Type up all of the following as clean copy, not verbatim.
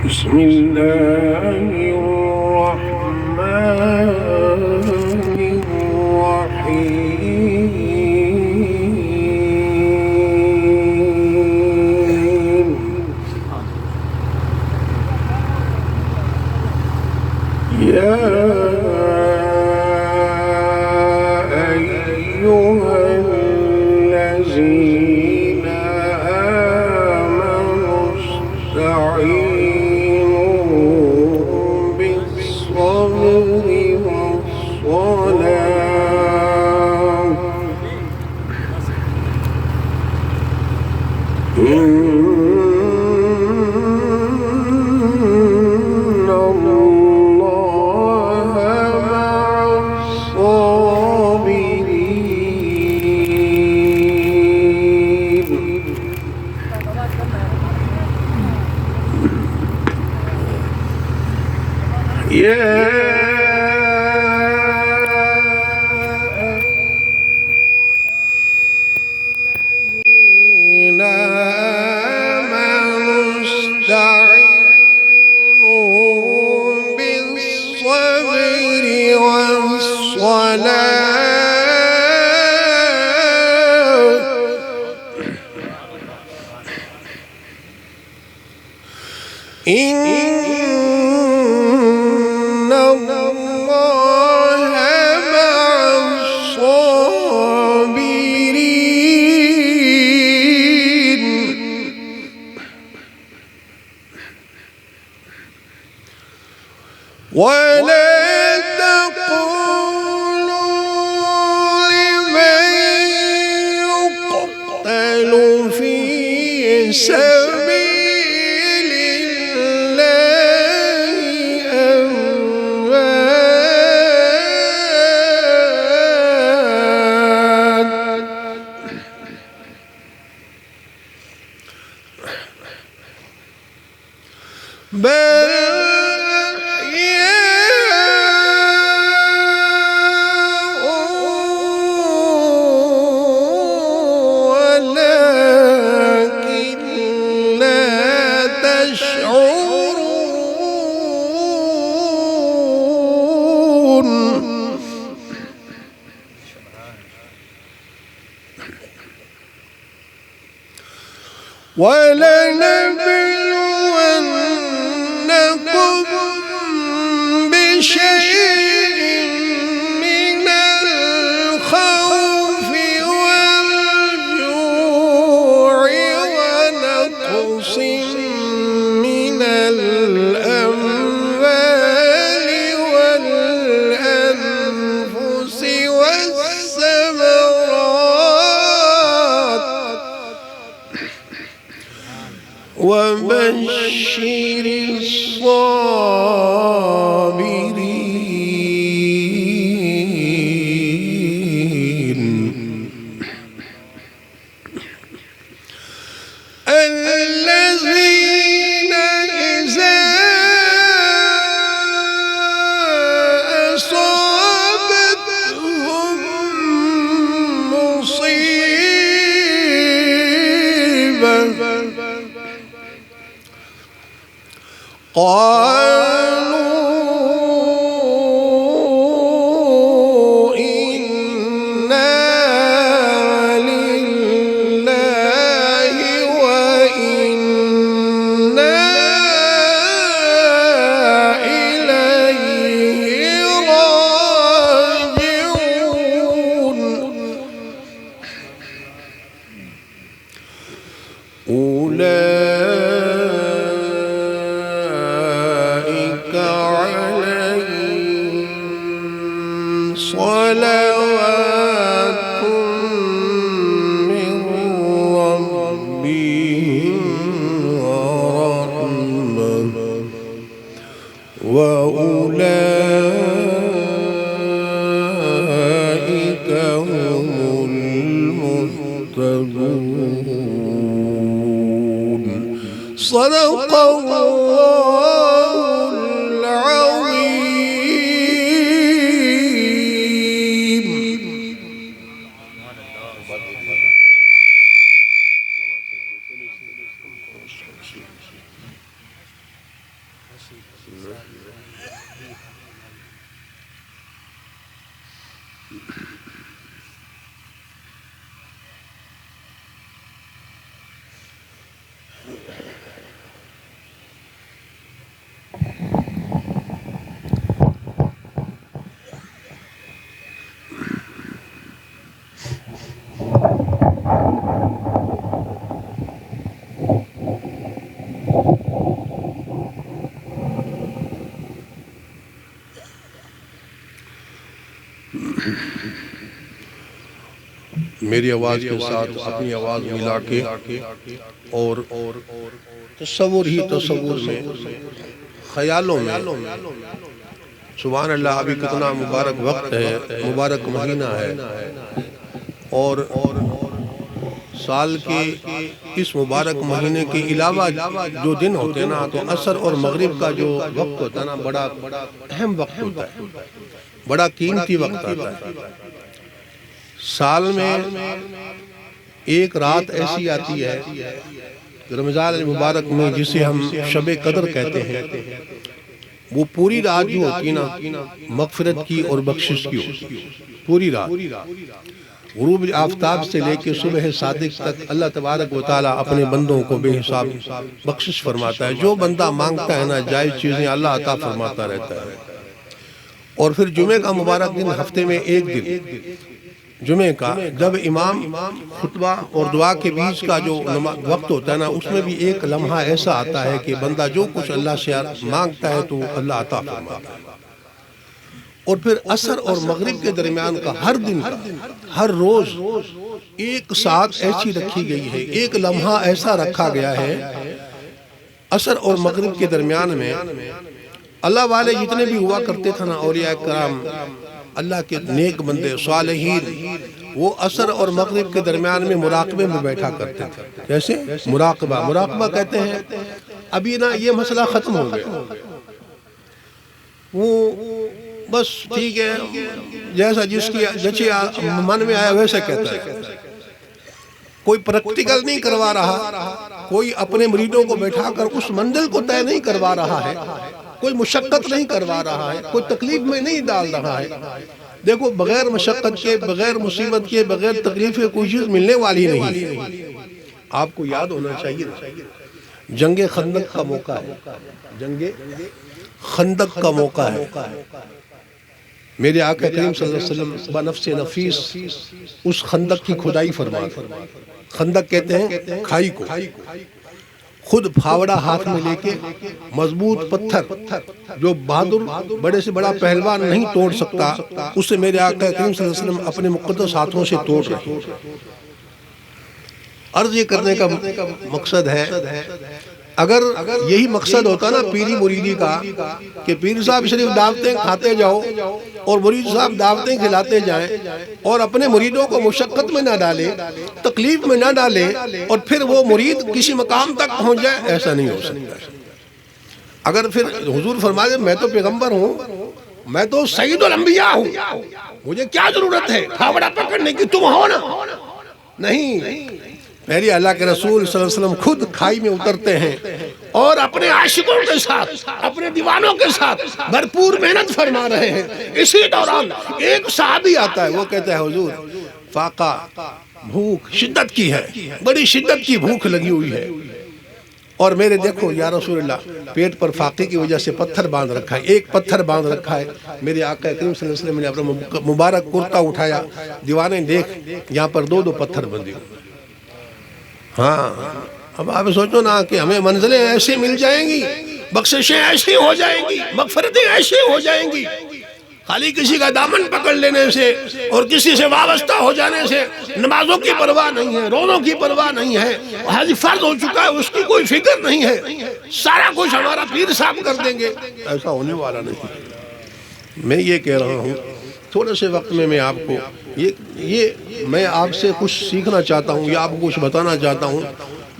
بسم الله الرحمن الرحيم يا أيها الذين آمنوا استعينوا بالصبر والصلاة إن الله مع الصابرين يا الذين آمنوا استعينوا بالصبر والصلاة إن الله مع الصابرين ولا تقولوا لمن يقتل في سبيل الله أموات بل ولنبلونكم بشيء من الخوف والجوع ونقص من الأموال والأنفس والثمرات وبشر الصابرين الذين إذا أصابتهم مصيبة قالوا إنا لله وإنا إليه راجعون أولئك عليهم صلوات من ربهم ورحمة وأولئك هم المهتدون صدق الله العظيم. میری آواز کے ساتھ اپنی آواز ملا کے اور تصور ہی تصور میں خیالوں میں سبحان اللہ ابھی کتنا مبارک وقت ہے، مبارک مہینہ ہے، اور سال کے اس مبارک مہینے کے علاوہ جو دن ہوتے ہیں نا، تو عصر اور مغرب کا جو وقت ہوتا ہے نا، بڑا اہم وقت ہوتا ہے، بڑا قیمتی وقت آتا ہے۔ سال میں ایک رات ایسی آتی ہے رمضان المبارک میں جسے ہم شب قدر کہتے ہیں، وہ پوری رات جو ہوتی نا مغفرت کی اور بخشش کی ہوتی ہے، پوری رات غروب آفتاب سے لے کے صبح صادق تک اللہ تبارک و تعالیٰ اپنے بندوں کو بے حساب بخشش فرماتا ہے۔ جو بندہ مانگتا ہے نا جائز چیزیں اللہ عطا فرماتا رہتا ہے۔ اور پھر جمعہ کا مبارک دن، ہفتے میں ایک دن جمعہ کا، جب امام خطبہ اور دعا کے بیچ کا جو وقت ہوتا ہے نا، اس میں بھی ایک لمحہ ایسا آتا ہے کہ بندہ جو کچھ اللہ سے مانگتا ہے تو اللہ عطا فرماتا ہے۔ اور پھر عصر اور مغرب کے درمیان کا ہر دن کا، ہر روز ایک ساتھ ایسی رکھی گئی ہے، ایک لمحہ ایسا رکھا گیا ہے عصر اور مغرب کے درمیان میں۔ اللہ والے جتنے بھی ہوا کرتے تھے نا، اولیاء کرام، اللہ کے نیک بندے صالحین، وہ عصر اور مغرب کے درمیان میں مراقبے میں بیٹھا کرتے تھے۔ کیسے؟ مراقبہ کہتے ہیں۔ ابھی نا یہ مسئلہ ختم ہو گیا، وہ بس ٹھیک ہے، جیسا جس کی جچے من میں آیا ویسے کہتا ہے، کوئی پریکٹیکل نہیں کروا رہا، کوئی اپنے مریدوں کو بیٹھا کر اس منزل کو طے نہیں کروا رہا ہے، کوئی مشقت نہیں کروا رہا ہے، کوئی تکلیف میں نہیں ڈال رہا ہے۔ دیکھو بغیر مشقت کے، بغیر مصیبت کے، بغیر تکلیف کے کوئی چیز ملنے والی نہیں۔ آپ کو یاد ہونا چاہیے جنگ خندق کا موقع ہے، جنگ خندق کا موقع ہے۔ میرے آقا کریم صلی اللہ علیہ وسلم بنفس نفیس اس خندق کی کھدائی فرماتے۔ خندق کہتے ہیں کھائی کو، خود پھاوڑا ہاتھ میں لے کے مضبوط پتھر جو بہادر بڑے سے بڑا پہلوان نہیں توڑ سکتا، اسے میرے آقا کریم صلی اللہ علیہ وسلم اپنے مقدس ہاتھوں سے توڑ رہے ہیں۔ عرض یہ کرنے کا مقصد ہے، اگر یہی مقصد ہوتا نا پیری مریدی کا کہ پیر صاحب شریف دعوتیں کھاتے جاؤ اور مرید صاحب دعوتیں کھلاتے جائیں اور اپنے مریدوں کو مشقت میں نہ ڈالے، تکلیف میں نہ ڈالے، اور پھر وہ مرید کسی مقام تک پہنچ جائے، ایسا نہیں ہو سکتا۔ اگر پھر حضور فرما دے میں تو پیغمبر ہوں، میں تو سید الانبیاء ہوں، مجھے کیا ضرورت ہے پھاوڑا پکڑنے کی، تم ہو نا؟ نہیں، میری اللہ کے رسول صلی اللہ علیہ وسلم خود کھائی میں اترتے ہیں اور اپنے عاشقوں کے ساتھ، اپنے دیوانوں کے ساتھ بھرپور محنت فرما رہے ہیں۔ اسی دوران ایک صحابی آتا ہے، وہ کہتا ہے حضور فاقہ، بھوک شدت کی ہے، بڑی شدت کی بھوک لگی ہوئی ہے، اور میرے دیکھو یا رسول اللہ پیٹ پر فاقے کی وجہ سے پتھر باندھ رکھا ہے، ایک پتھر باندھ رکھا ہے۔ میرے آقا کریم صلی اللہ علیہ وسلم نے اپنا مبارک کرتا اٹھایا، دیوانے دیکھ یہاں پر دو پتھر بندے ہوئے۔ ہاں، اب آپ سوچو نا کہ ہمیں منزلیں ایسی مل جائیں گی، بخششیں ایسی ہو جائیں گی، مغفرتیں ایسی ہو جائیں گی، خالی کسی کا دامن پکڑ لینے سے اور کسی سے وابستہ ہو جانے سے نمازوں کی پرواہ نہیں ہے، روزوں کی پرواہ نہیں ہے، حج فرض ہو چکا ہے اس کی کوئی فکر نہیں ہے، سارا کچھ ہمارا پیر صاحب کر دیں گے، ایسا ہونے والا نہیں۔ میں یہ کہہ رہا ہوں تھوڑے سے وقت میں آپ کو یہ میں آپ سے کچھ سیکھنا چاہتا ہوں یا آپ کو کچھ بتانا چاہتا ہوں۔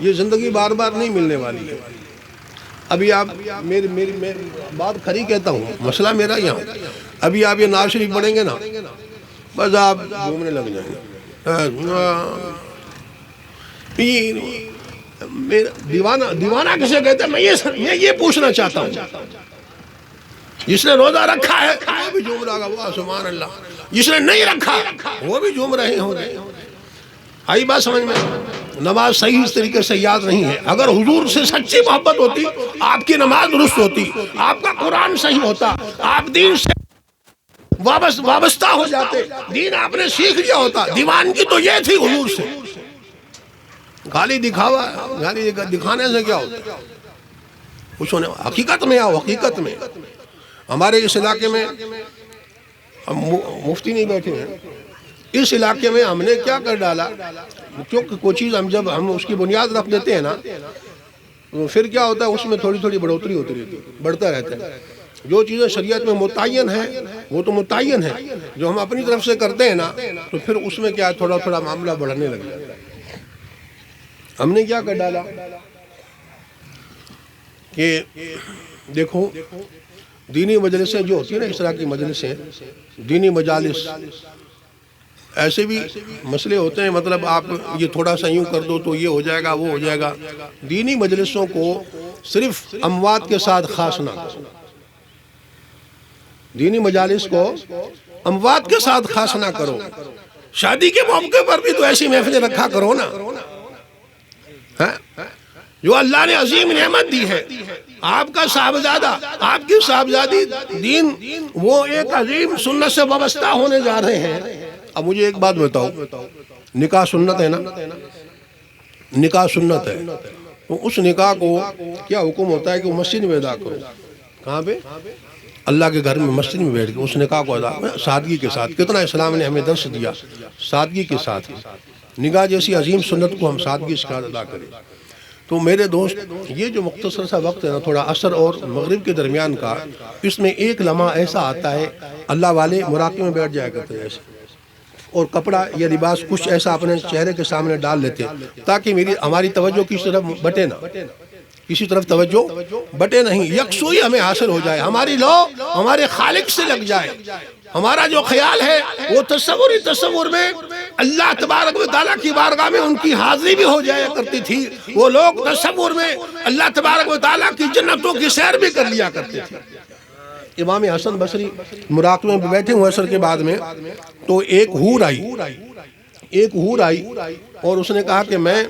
یہ زندگی بار بار نہیں ملنے والی ہے۔ ابھی آپ میری بات کھری کہتا ہوں، مسئلہ میرا یہاں، ابھی آپ یہ نعت شریف پڑھیں گے نا، بس آپ گھومنے لگ جائیں گے۔ دیوانہ کسے کہتے ہیں؟ میں یہ پوچھنا چاہتا ہوں، جس نے روزہ رکھا ہے وہ بھی جھوم رہا ہوگا، سبحان اللہ، جس نے نہیں رکھا وہ بھی جھوم رہے ہوں گے۔ آئی بات سمجھ میں؟ نماز صحیح اس طریقے سے یاد نہیں ہے۔ اگر حضور سے سچی محبت ہوتی، آپ کی نماز درست ہوتی، آپ کا قرآن صحیح ہوتا، آپ دین سے وابستہ ہو جاتے، دین آپ نے سیکھ لیا ہوتا۔ دیوانگی تو یہ تھی حضور سے، خالی دکھاوا، خالی دکھانے سے کیا ہوتا؟ کچھ ہونے، حقیقت میں آؤ، حقیقت میں۔ ہمارے اس علاقے میں مفتی نہیں بیٹھے ہیں، اس علاقے میں ہم نے کیا کر ڈالا، کیونکہ کوئی چیز جب ہم اس کی بنیاد رکھ دیتے ہیں نا، تو پھر کیا ہوتا ہے، اس میں تھوڑی تھوڑی بڑھوتری ہوتی رہتی ہے، بڑھتا رہتا ہے۔ جو چیزیں شریعت میں متعین ہیں وہ تو متعین ہیں، جو ہم اپنی طرف سے کرتے ہیں نا، تو پھر اس میں کیا تھوڑا تھوڑا معاملہ بڑھنے لگ جاتا ہے۔ ہم نے کیا کر ڈالا کہ دیکھو، دینی مجلسیں جو ہوتی ہیں نا، اس طرح کی مجلسیں، دینی مجالس، ایسے بھی مسئلے ہوتے ہیں، مطلب آپ یہ تھوڑا سا یوں کر دو تو یہ ہو جائے گا، وہ ہو جائے گا۔ دینی مجلسوں کو صرف اموات کے ساتھ خاص نہ کرو، دینی مجالس کو اموات کے ساتھ خاص نہ کرو۔ شادی کے موقع پر بھی تو ایسی محفلیں رکھا کرو نا، جو اللہ نے عظیم نعمت دی ہے۔ آپ کا صاحبزادہ، آپ کی صاحبزادی دین، وہ ایک عظیم سنت سے وابستہ ہونے جا رہے ہیں۔ اب مجھے ایک بات بتاؤ، نکاح سنت ہے نا، نکاح سنت ہے، تو اس نکاح کو کیا حکم ہوتا ہے کہ وہ مسجد میں ادا کرو؟ کہاں پہ؟ اللہ کے گھر میں مسجد میں بیٹھ کے اس نکاح کو ادا کرو، سادگی کے ساتھ۔ کتنا اسلام نے ہمیں درس دیا، سادگی کے ساتھ نکاح جیسی عظیم سنت کو ہم سادگی کے ساتھ ادا کریں۔ تو میرے دوست، یہ جو مختصر سا وقت ہے نا، تھوڑا عصر اور مغرب کے درمیان کا، اس میں ایک لمحہ ایسا آتا ہے، اللہ والے مراقبے میں بیٹھ جایا کرتے ہیں ایسے، اور کپڑا یا لباس کچھ ایسا اپنے چہرے کے سامنے ڈال لیتے تاکہ ہماری توجہ کسی طرف بٹے نہ، کسی طرف توجہ بٹے نہیں، یکسوئی ہمیں حاصل ہو جائے، ہماری لو ہمارے خالق سے لگ جائے۔ ہمارا جو خیال ہے وہ تصور میں اللہ تبارک و تعالیٰ کی بارگاہ میں ان کی حاضری بھی ہو جایا کرتی تھی۔ وہ لوگ تصور میں اللہ تبارک و تعالیٰ کی جنتوں کی سیر بھی کر لیا کرتے تھے۔ امام حسن بصری مراقبے میں بیٹھے ہوئے عصر کے بعد میں، تو ایک حور آئی اور اس نے کہا کہ میں